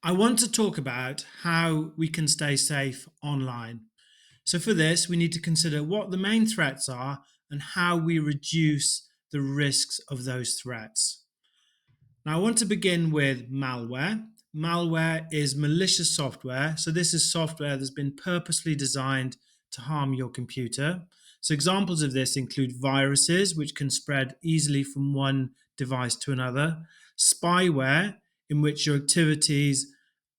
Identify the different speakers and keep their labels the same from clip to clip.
Speaker 1: I want to talk about how we can stay safe online. So, for this, we need to consider what the main threats are and how we reduce the risks of those threats. Now, I want to begin with malware. Malware is malicious software. So, this is software that's been purposely designed to harm your computer. So, examples of this include viruses, which can spread easily from one device to another, spyware, in which your activities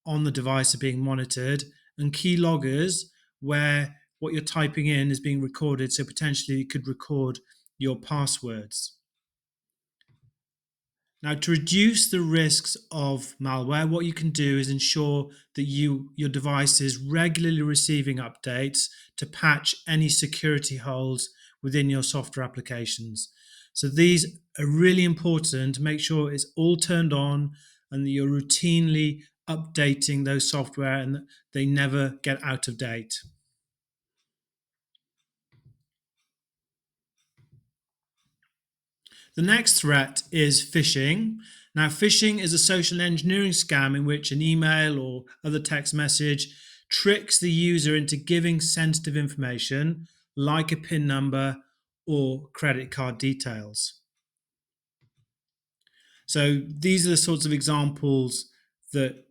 Speaker 1: on the device are being monitored, and keyloggers, where what you're typing in is being recorded, so potentially it could record your passwords. Now, to reduce the risks of malware, what you can do is ensure that your device is regularly receiving updates to patch any security holes within your software applications. So these are really important to make sure it's all turned on and that you're routinely updating those software and that they never get out of date. The next threat is phishing. Now, phishing is a social engineering scam in which an email or other text message tricks the user into giving sensitive information like a PIN number or credit card details. So, these are the sorts of examples that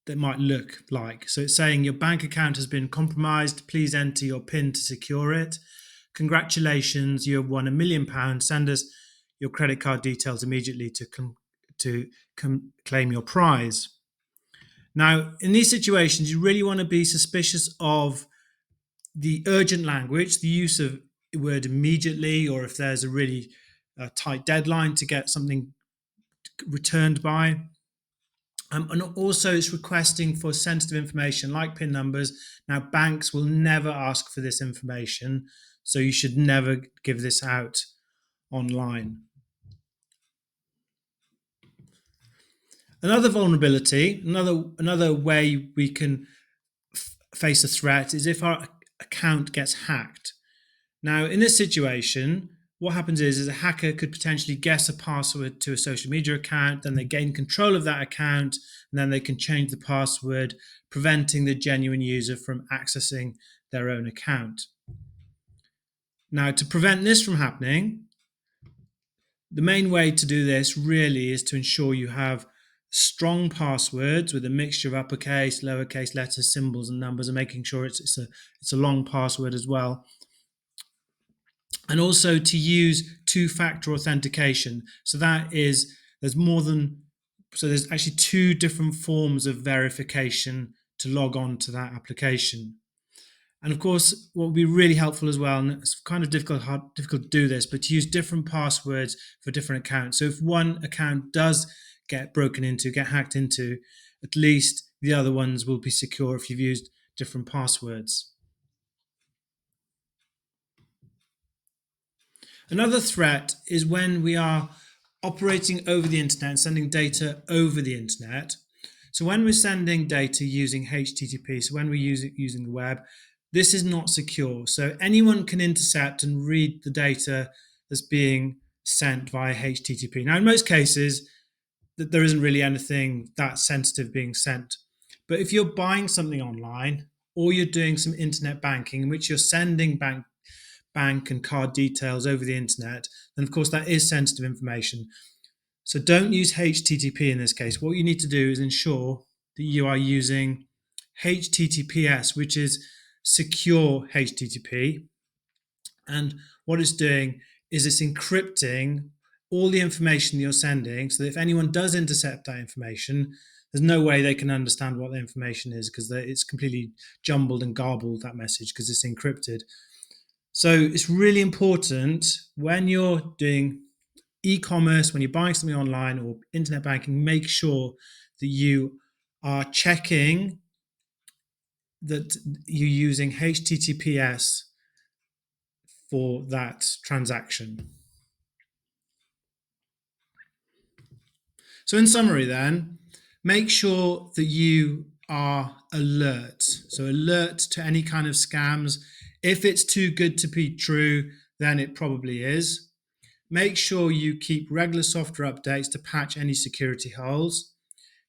Speaker 1: might look like. So, it's saying your bank account has been compromised. Please enter your PIN to secure it. Congratulations, you have won £1 million. Send us your credit card details immediately to claim your prize. Now, in these situations, you really want to be suspicious of the urgent language, the use of the word immediately, or if there's a really tight deadline to get something returned by. And also, it's requesting for sensitive information like PIN numbers. Now, banks will never ask for this information, so you should never give this out online. Another vulnerability, another way we can face a threat is if our account gets hacked. Now, in this situation, what happens is a hacker could potentially guess a password to a social media account, then they gain control of that account, and then they can change the password, preventing the genuine user from accessing their own account. Now, to prevent this from happening, the main way to do this really is to ensure you have strong passwords with a mixture of uppercase, lowercase letters, symbols, and numbers, and making sure it's a long password as well. And also to use two-factor authentication. So there's actually two different forms of verification to log on to that application. And of course, what would be really helpful as well, and it's kind of difficult to do this, but to use different passwords for different accounts. So if one account does get broken into, get hacked into, at least the other ones will be secure if you've used different passwords. Another threat is when we are operating over the internet and sending data over the internet. So when we're sending data using HTTP, so when we're using the web, this is not secure. So anyone can intercept and read the data that's being sent via HTTP. Now, in most cases, there isn't really anything that sensitive being sent. But if you're buying something online or you're doing some internet banking in which you're sending bank and card details over the internet, then of course that is sensitive information. So don't use HTTP in this case. What you need to do is ensure that you are using HTTPS, which is secure HTTP. And what it's doing is it's encrypting all the information you're sending so that if anyone does intercept that information, there's no way they can understand what the information is because it's completely jumbled and garbled, that message, because it's encrypted. So it's really important when you're doing e-commerce, when you're buying something online or internet banking, make sure that you are checking that you're using HTTPS for that transaction. So in summary then, make sure that you are alert. So alert to any kind of scams. If it's too good to be true, then it probably is. Make sure you keep regular software updates to patch any security holes.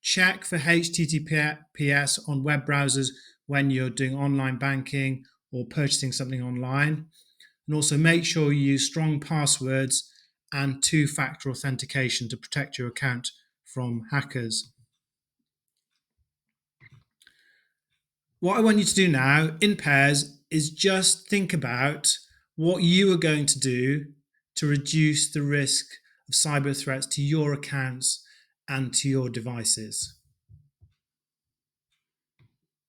Speaker 1: check for HTTPS on web browsers when you're doing online banking or purchasing something online. And also make sure you use strong passwords and two-factor authentication to protect your account from hackers. What I want you to do now in pairs is just think about what you are going to do to reduce the risk of cyber threats to your accounts and to your devices.